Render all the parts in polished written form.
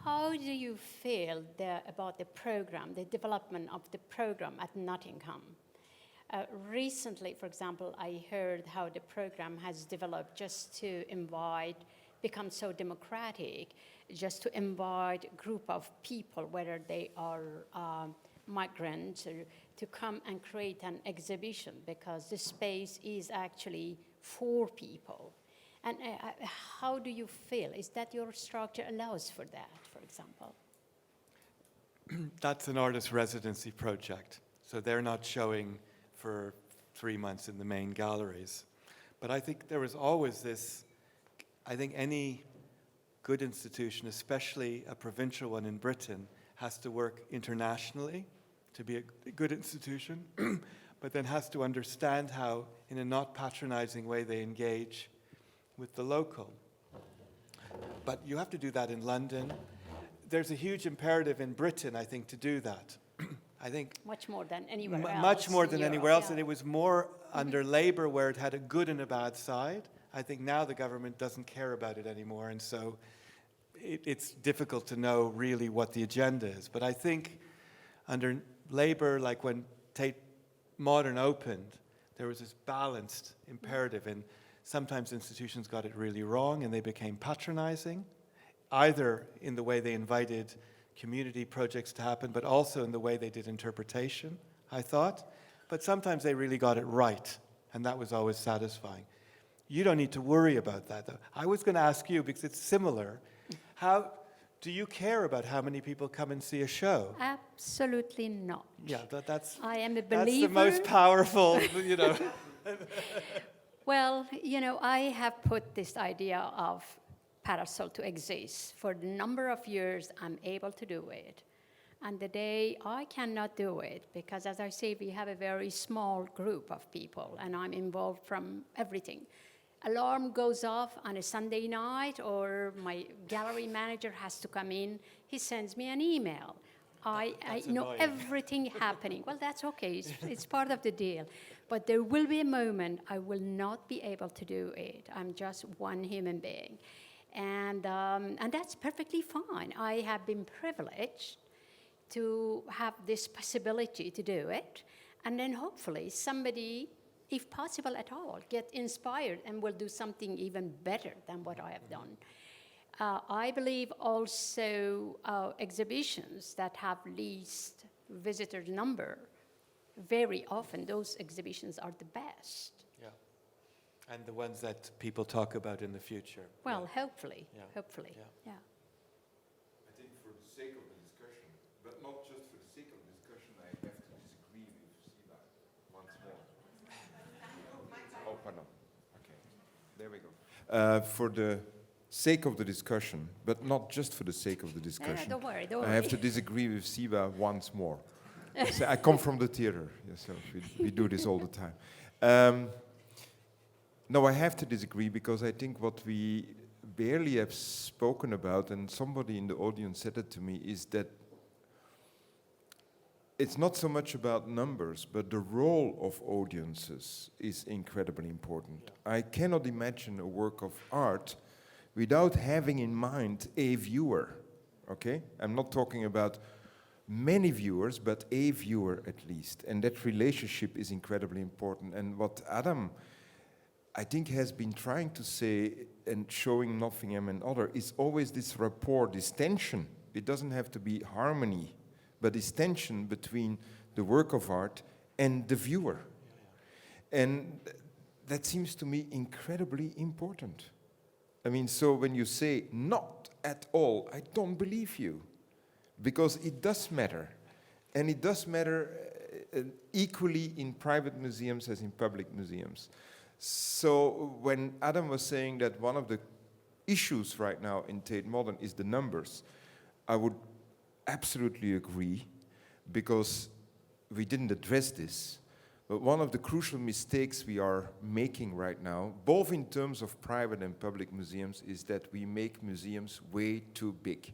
How do you feel about the program, the development of the program at Nottingham? Recently, for example, I heard how the program has developed just to become so democratic, just to invite a group of people, whether they are migrants, or to come and create an exhibition, because the space is actually for people. And how do you feel? Is that your structure allows for that, for example? That's an artist residency project. So they're not showing for 3 months in the main galleries. But I think there was always this, I think any good institution, especially a provincial one in Britain, has to work internationally to be a good institution, but then has to understand how, in a not patronizing way, they engage with the local. But you have to do that in London. There's a huge imperative in Britain, I think, to do that. I think much more than anywhere else. Much more than anywhere else, yeah. and it was more under Labour where it had a good and a bad side. I think now the government doesn't care about it anymore, and so it's difficult to know really what the agenda is. But I think under Labour, like when Tate Modern opened, there was this balanced imperative, and sometimes institutions got it really wrong and they became patronizing, either in the way they invited community projects to happen, but also in the way they did interpretation, I thought. But sometimes they really got it right, and that was always satisfying. You don't need to worry about that, though. I was going to ask you, because it's similar, how do you care about how many people come and see a show? Absolutely not. Yeah, that's I am a believer. That's the most powerful, you know. Well, you know, I have put this idea of Parasol to exist. For a number of years, I'm able to do it. And the day I cannot do it, because as I say, we have a very small group of people, and I'm involved from everything. Alarm goes off on a Sunday night, or my gallery manager has to come in, he sends me an email. I know everything happening. Well, that's okay, it's part of the deal. But there will be a moment I will not be able to do it. I'm just one human being. And that's perfectly fine. I have been privileged to have this possibility to do it. And then hopefully somebody, if possible at all, get inspired and will do something even better than what I have done. I believe also exhibitions that have least visitor number, very often those exhibitions are the best. Yeah, and the ones that people talk about in the future. Well, hopefully, hopefully, yeah. I think for the sake of the discussion, but not just for the sake of the discussion, I have to disagree with Ziba once more. Oh, pardon. Okay, there we go. For the sake of the discussion, but not just for the sake of the discussion. Don't worry. I have to disagree with Ziba once more. I come from the theater, so we do this all the time. No, I have to disagree because I think what we barely have spoken about, and somebody in the audience said it to me, is that it's not so much about numbers, but the role of audiences is incredibly important. I cannot imagine a work of art without having in mind a viewer, okay? I'm not talking about many viewers, but a viewer at least. And that relationship is incredibly important. And what Adam, I think, has been trying to say and showing Nottingham and other is always this rapport, this tension. It doesn't have to be harmony, but this tension between the work of art and the viewer. And that seems to me incredibly important. I mean, so when you say not at all, I don't believe you. Because it does matter. And it does matter equally in private museums as in public museums. So when Adam was saying that one of the issues right now in Tate Modern is the numbers, I would absolutely agree, because we didn't address this. But one of the crucial mistakes we are making right now, both in terms of private and public museums, is that we make museums way too big.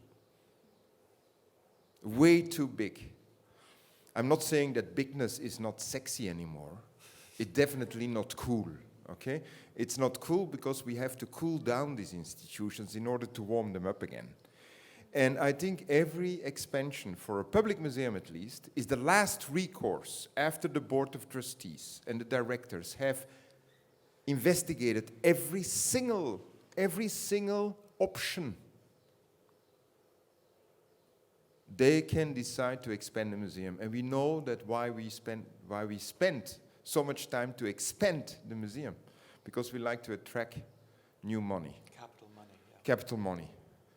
Way too big. I'm not saying that bigness is not sexy anymore. It's definitely not cool, okay? It's not cool because we have to cool down these institutions in order to warm them up again. And I think every expansion, for a public museum at least, is the last recourse after the board of trustees and the directors have investigated every single option. They can decide to expand the museum. And we know that why we spent so much time to expand the museum, because we like to attract new money. Capital money. Yeah. Capital money.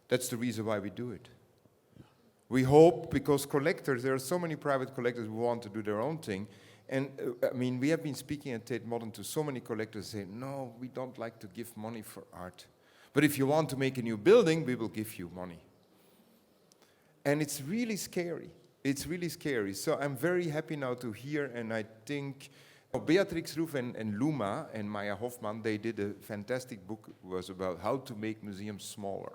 That's the reason why we do it. We hope, because collectors, there are so many private collectors who want to do their own thing. And I mean, we have been speaking at Tate Modern to so many collectors saying, no, we don't like to give money for art. But if you want to make a new building, we will give you money. And it's really scary. It's really scary. So I'm very happy now to hear, and I think Beatrix Roof and Luma and Maya Hoffman, they did a fantastic book, was about how to make museums smaller,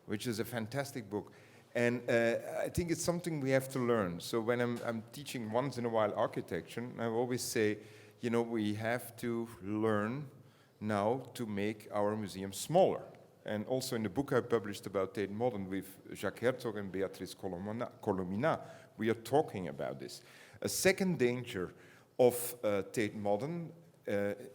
which is a fantastic book. And I think it's something we have to learn. So when I'm teaching once in a while architecture, I always say, you know, we have to learn now to make our museums smaller. And also in the book I published about Tate Modern with Jacques Herzog and Beatrice Colomina, we are talking about this. A second danger of Tate Modern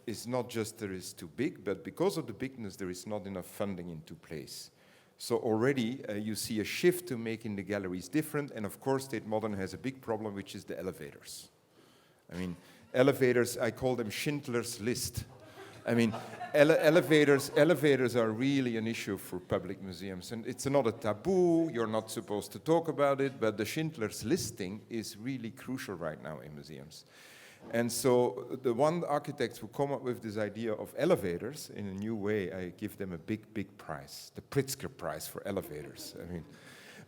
is not just that it's too big, but because of the bigness, there is not enough funding into place. So already you see a shift to making the galleries different, and of course Tate Modern has a big problem, which is the elevators. I mean, elevators, I call them Schindler's List. I mean, elevators are really an issue for public museums, and it's not a taboo, you're not supposed to talk about it, but the Schindler's listing is really crucial right now in museums. And so the one architects who come up with this idea of elevators in a new way, I give them a big prize, the Pritzker Prize for elevators. I mean,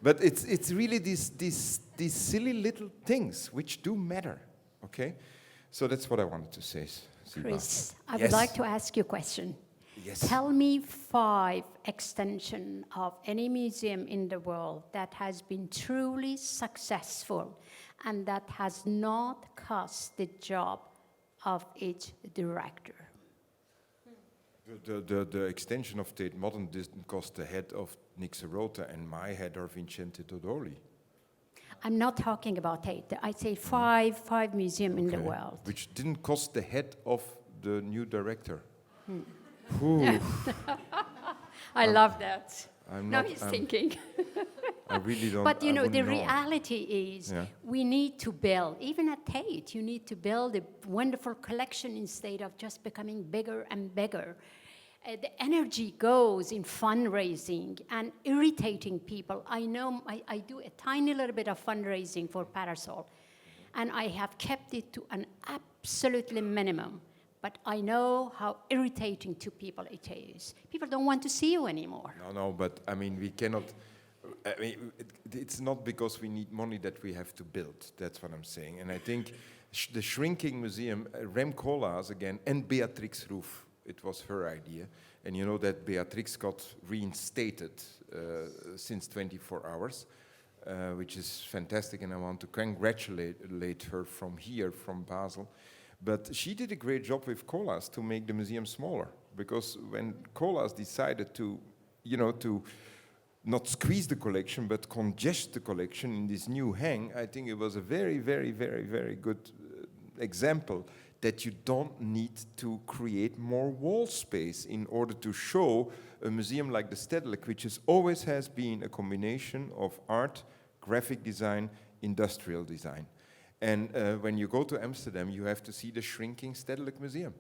but it's really these silly little things which do matter, okay? So that's what I wanted to say, Ziba. Chris, I Yes. would like to ask you a question. Yes. Tell me 5 extensions of any museum in the world that has been truly successful and that has not cost the job of each director. The extension of Tate Modern didn't cost the head of Nick Serota and my head or Vincente Todoli. I'm not talking about Tate. I say five museums in the Okay. world. Which didn't cost the head of the new director. I love that. I'm Now not- he's I'm- thinking. I really don't. But you I know, the wouldn't know. reality is Yeah. we need to build, even at Tate, you need to build a wonderful collection instead of just becoming bigger and bigger. The energy goes in fundraising and irritating people. I know I do a tiny little bit of fundraising for Parasol, and I have kept it to an absolutely minimum. But I know how irritating to people it is. People don't want to see you anymore. No, but I mean, we cannot. I mean, it's not because we need money that we have to build. That's what I'm saying. And I think the shrinking museum, Rem Koolhaas again, and Beatrix Roof, it was her idea. And you know that Beatrix got reinstated since 24 hours, which is fantastic. And I want to congratulate her from here, from Basel. But she did a great job with Koolhaas to make the museum smaller. Because when Koolhaas decided to, to not squeeze the collection, but congest the collection in this new hang, I think it was a very, very, very, very good example that you don't need to create more wall space in order to show a museum like the Stedelijk, which always has been a combination of art, graphic design, industrial design. And when you go to Amsterdam, you have to see the shrinking Stedelijk Museum.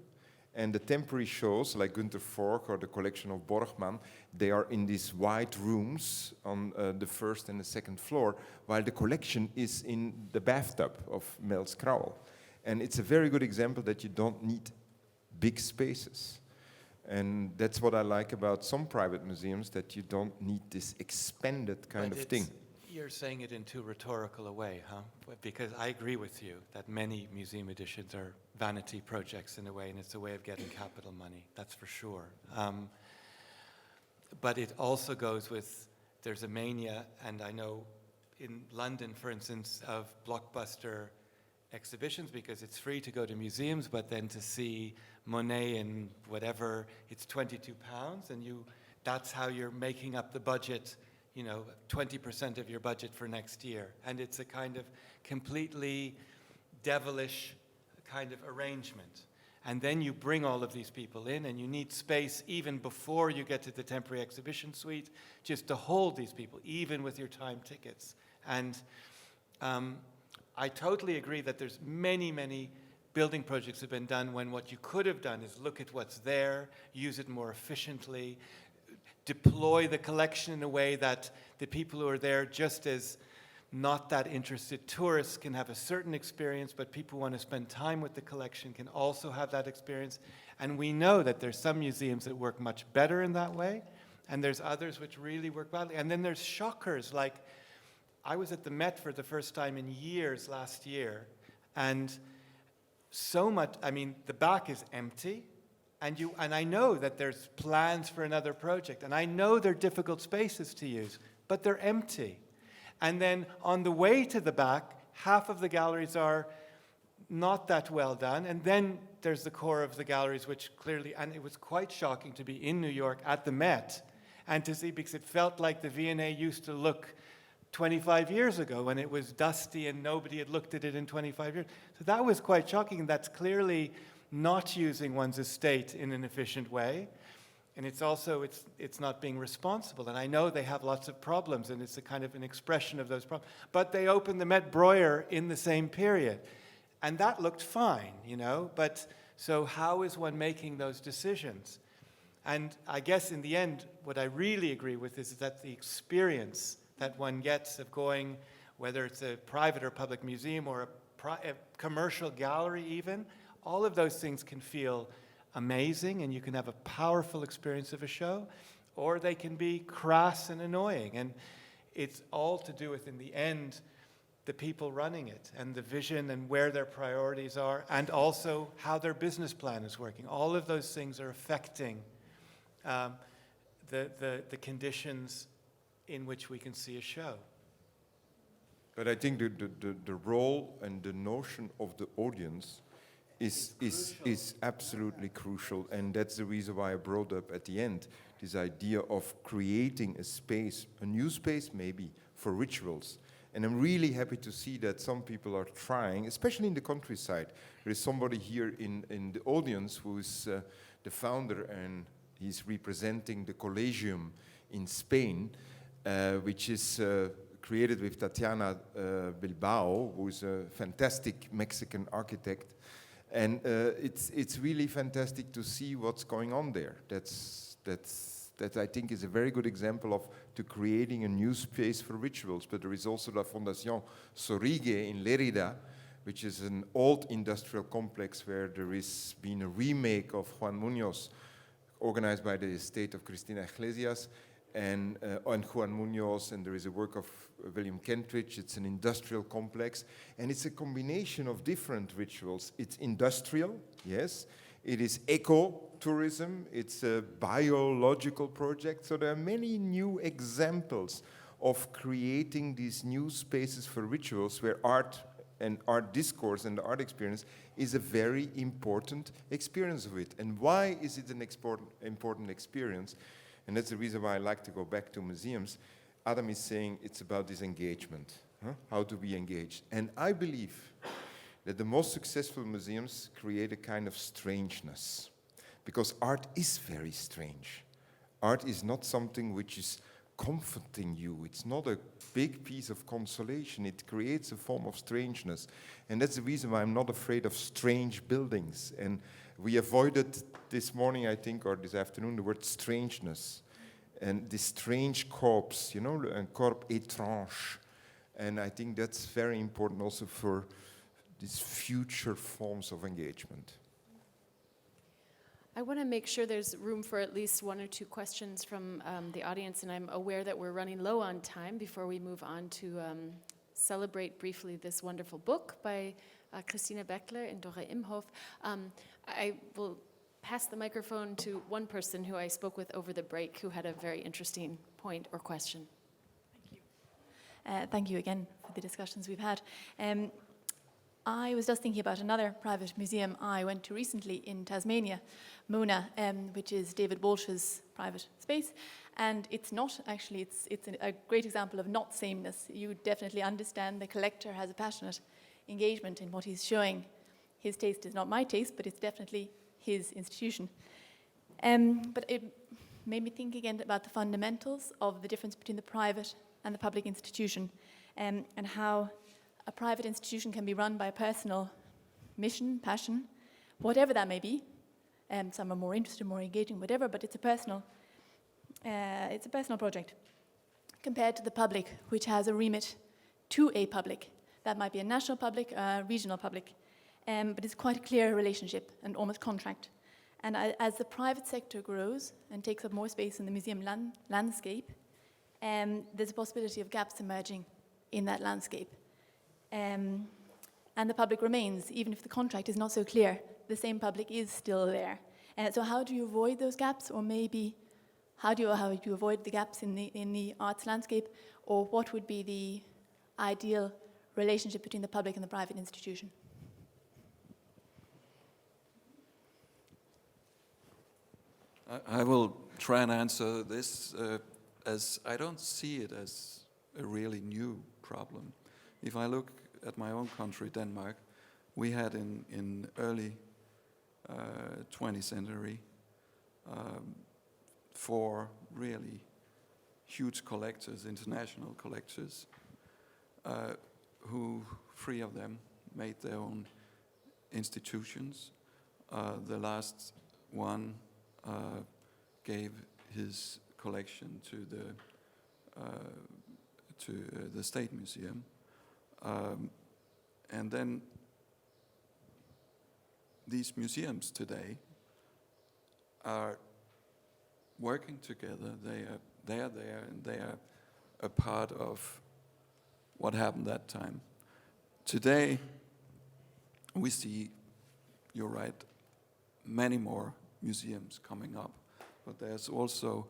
And the temporary shows, like Günter Fork or the collection of Borgman, they are in these wide rooms on the first and the second floor, while the collection is in the bathtub of Mels Krauwel. And it's a very good example that you don't need big spaces. And that's what I like about some private museums, that you don't need this expanded kind of thing. You're saying it in too rhetorical a way, huh? Because I agree with you that many museum editions are vanity projects in a way, and it's a way of getting capital money, that's for sure. But it also goes with, there's a mania, and I know in London, for instance, of blockbuster exhibitions, because it's free to go to museums, but then to see Monet in whatever, it's £22, and that's how you're making up the budget 20% of your budget for next year. And it's a kind of completely devilish kind of arrangement. And then you bring all of these people in, and you need space even before you get to the temporary exhibition suite, just to hold these people, even with your time tickets. And I totally agree that there's many building projects have been done when what you could have done is look at what's there, use it more efficiently, deploy the collection in a way that the people who are there, just as not that interested tourists, can have a certain experience, but people who want to spend time with the collection can also have that experience. And we know that there's some museums that work much better in that way, and there's others which really work badly. And then there's shockers, like I was at the Met for the first time in years last year, and so much, I mean, the back is empty, and I know that there's plans for another project, and I know they're difficult spaces to use, but they're empty. And then on the way to the back, half of the galleries are not that well done. And then there's the core of the galleries, which clearly, and it was quite shocking to be in New York at the Met and to see, because it felt like the V&A used to look 25 years ago when it was dusty and nobody had looked at it in 25 years. So that was quite shocking. And that's clearly not using one's estate in an efficient way. And it's also, it's not being responsible. And I know they have lots of problems, and it's a kind of an expression of those problems. But they opened the Met Breuer in the same period. And that looked fine, But so how is one making those decisions? And I guess in the end, what I really agree with is that the experience that one gets of going, whether it's a private or public museum or a commercial gallery even, all of those things can feel amazing, and you can have a powerful experience of a show, or they can be crass and annoying. And it's all to do with, in the end, the people running it, and the vision, and where their priorities are, and also how their business plan is working. All of those things are affecting the conditions in which we can see a show. But I think the role and the notion of the audience is absolutely crucial, and that's the reason why I brought up at the end this idea of creating a space, a new space maybe, for rituals. And I'm really happy to see that some people are trying, especially in the countryside. There is somebody here in the audience who is the founder, and he's representing the Collegium in Spain, which is created with Tatiana Bilbao, who is a fantastic Mexican architect. And it's really fantastic to see what's going on there. That I think is a very good example of creating a new space for rituals. But there is also la Fundación Sorrigue in Lérida, which is an old industrial complex where there has been a remake of Juan Muñoz, organized by the estate of Cristina Iglesias, and Juan Muñoz, and there is a work of William Kentridge. It's an industrial complex, and it's a combination of different rituals. It's industrial, yes. It is eco-tourism. It's a biological project. So there are many new examples of creating these new spaces for rituals where art and art discourse and the art experience is a very important experience of it. And why is it an important experience? And that's the reason why I like to go back to museums. Adam is saying it's about this engagement. How do we engage? And I believe that the most successful museums create a kind of strangeness, because art is very strange. Art is not something which is comforting you. It's not a big piece of consolation. It creates a form of strangeness. And that's the reason why I'm not afraid of strange buildings. And we avoided this morning, I think, or this afternoon, the word strangeness. And this strange corpse, un corps étrange. And I think that's very important also for these future forms of engagement. I want to make sure there's room for at least one or two questions from the audience, and I'm aware that we're running low on time before we move on to celebrate briefly this wonderful book by Christina Beckler and Dora Imhoff. I will pass the microphone to one person who I spoke with over the break who had a very interesting point or question. Thank you. Thank you again for the discussions we've had. I was just thinking about another private museum I went to recently in Tasmania, Mona, which is David Walsh's private space. And it's not actually, it's a great example of not sameness. You definitely understand the collector has a passionate engagement in what he's showing. His taste is not my taste, but it's definitely his institution. But it made me think again about the fundamentals of the difference between the private and the public institution, and how a private institution can be run by a personal mission, passion, whatever that may be. Some are more interested, more engaging, whatever, but it's a personal project, compared to the public, which has a remit to a public. That might be a national public, a regional public, but it's quite a clear relationship and almost contract. And as the private sector grows and takes up more space in the museum landscape, there's a possibility of gaps emerging in that landscape. And the public remains, even if the contract is not so clear, the same public is still there. So how do you avoid those gaps, or maybe how do you avoid the gaps in the arts landscape, or what would be the ideal relationship between the public and the private institution? I will try and answer this as I don't see it as a really new problem. If I look at my own country, Denmark, we had in early 20th century 4 really huge collectors, international collectors, who 3 of them made their own institutions. The last one gave his collection to the State Museum, and then these museums today are working together. They are there, and they are a part of what happened that time. Today, we see, you're right, many more museums coming up, but there's also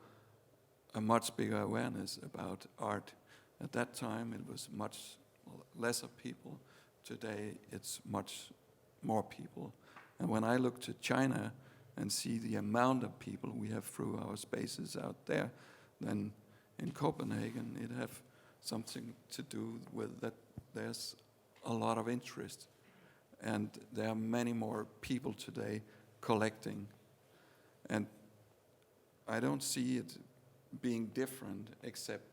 a much bigger awareness about art. At that time, it was much lesser people. Today, it's much more people. And when I look to China and see the amount of people we have through our spaces out there, then in Copenhagen, it have something to do with that there's a lot of interest. And there are many more people today collecting. And I don't see it being different, except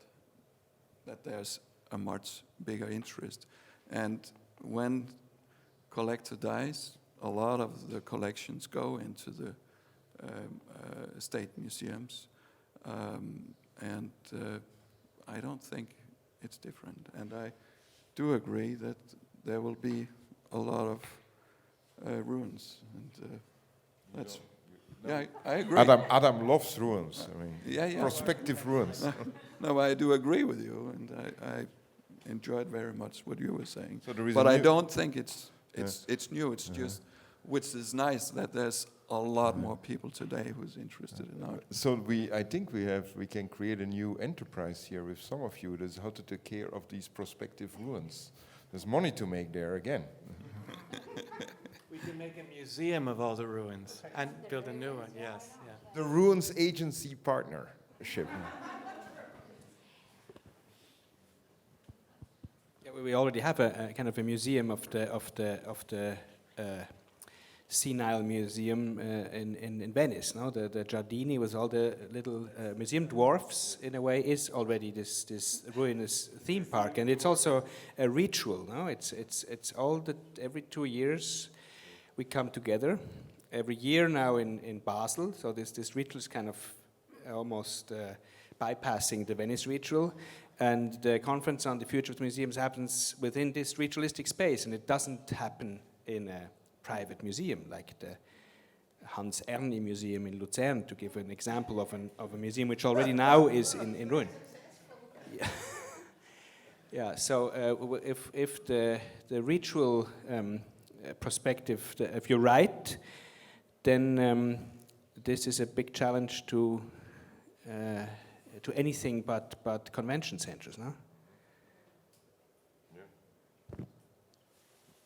that there's a much bigger interest. And when collector dies, a lot of the collections go into the state museums, and I don't think it's different. And I do agree that there will be a lot of ruins, and that's. Yeah, I agree. Adam loves ruins. I mean, yeah. prospective ruins. No, I do agree with you, and I enjoyed very much what you were saying. So there is but a I new- don't think it's new. It's just, which is nice that there's a lot more people today who's interested in art. So I think we can create a new enterprise here with some of you. That's how to take care of these prospective ruins. There's money to make there again. We can make a museum of all the ruins and build a new one, yes. Yeah. The Ruins Agency Partnership. Yeah, we already have a kind of a museum of the senile museum in Venice. No, the Giardini with all the little museum dwarfs in a way is already this ruinous theme park, and it's also a ritual. No, it's all every 2 years we come together. Every year now in Basel, so this ritual is kind of almost bypassing the Venice ritual. And the conference on the future of the museums happens within this ritualistic space, and it doesn't happen in a private museum like the Hans Erni Museum in Luzern, to give an example of a museum which already now is in ruin. Yeah. Yeah. So if the ritual perspective, if you're right, then this is a big challenge to anything but convention centers, no?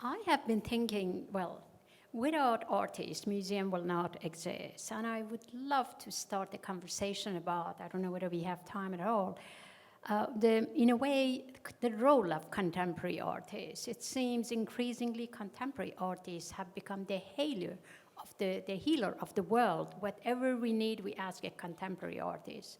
I have been thinking, well, without artists, museum will not exist. And I would love to start a conversation about, I don't know whether we have time at all, in a way, the role of contemporary artists. It seems increasingly contemporary artists have become the healer of the world. Whatever we need, we ask a contemporary artist.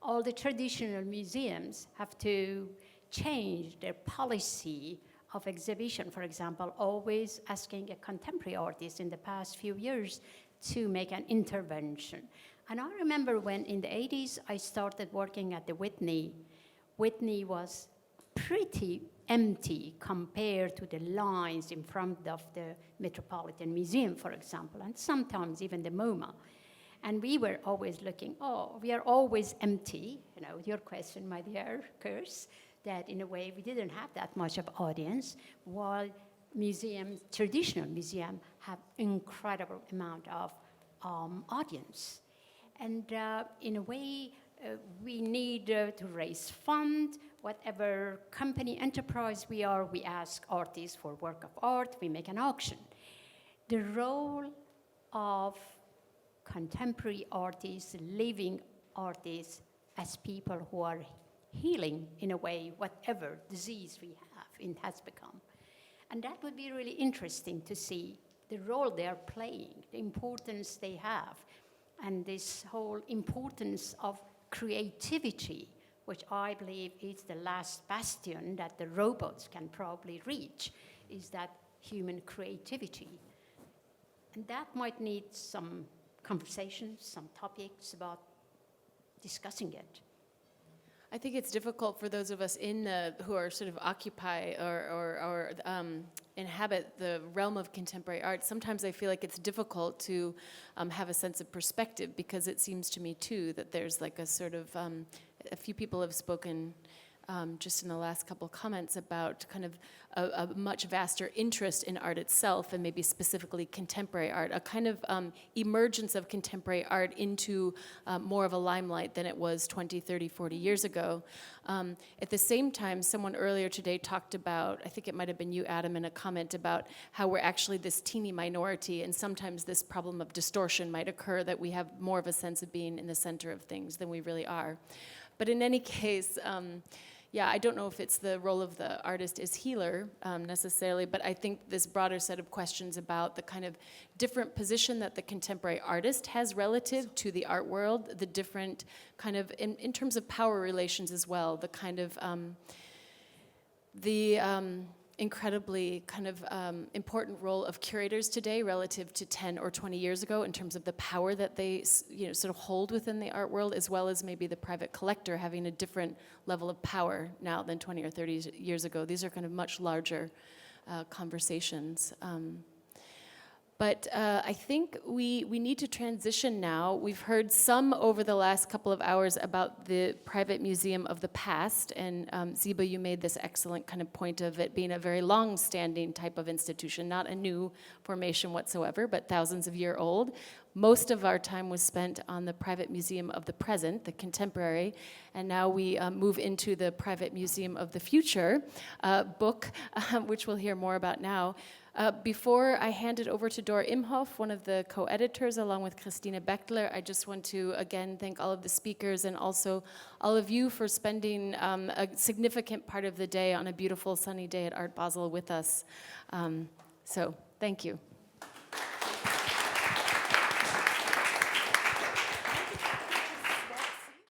All the traditional museums have to change their policy of exhibition, for example, always asking a contemporary artist in the past few years to make an intervention. And I remember when in the 80s I started working at the Whitney. Whitney was pretty empty compared to the lines in front of the Metropolitan Museum, for example, and sometimes even the MoMA. And we were always looking, oh, we are always empty, you know, your question, my dear Kurs, that in a way we didn't have that much of audience, while museums, traditional museums, have incredible amount of audience. And in a way, we need to raise funds. Whatever company, enterprise we are, we ask artists for work of art, we make an auction. The role of contemporary artists, living artists, as people who are healing, in a way, whatever disease we have, it has become. And that would be really interesting to see the role they are playing, the importance they have, and this whole importance of creativity, which I believe is the last bastion that the robots can probably reach, is that human creativity. And that might need some conversations, some topics about discussing it. I think it's difficult for those of us who are sort of occupy or inhabit the realm of contemporary art. Sometimes I feel like it's difficult to have a sense of perspective, because it seems to me too that there's like a sort of, a few people have spoken just in the last couple comments about kind of a much vaster interest in art itself, and maybe specifically contemporary art, a kind of emergence of contemporary art into more of a limelight than it was 20, 30, 40 years ago. At the same time, someone earlier today talked about, I think it might have been you, Adam, in a comment about how we're actually this teeny minority, and sometimes this problem of distortion might occur, that we have more of a sense of being in the center of things than we really are. But in any case, yeah, I don't know if it's the role of the artist as healer necessarily, but I think this broader set of questions about the kind of different position that the contemporary artist has relative to the art world, the different kind of, in terms of power relations as well, the kind of, incredibly kind of important role of curators today relative to 10 or 20 years ago in terms of the power that they sort of hold within the art world, as well as maybe the private collector having a different level of power now than 20 or 30 years ago. These are kind of much larger conversations. But I think we need to transition now. We've heard some over the last couple of hours about the private museum of the past, and Ziba, you made this excellent kind of point of it being a very long-standing type of institution, not a new formation whatsoever, but thousands of years old. Most of our time was spent on the private museum of the present, the contemporary, and now we move into the private museum of the future book, which we'll hear more about now. Before I hand it over to Dor Imhoff, one of the co-editors, along with Christine Bechtler, I just want to again thank all of the speakers and also all of you for spending a significant part of the day on a beautiful sunny day at Art Basel with us. So thank you.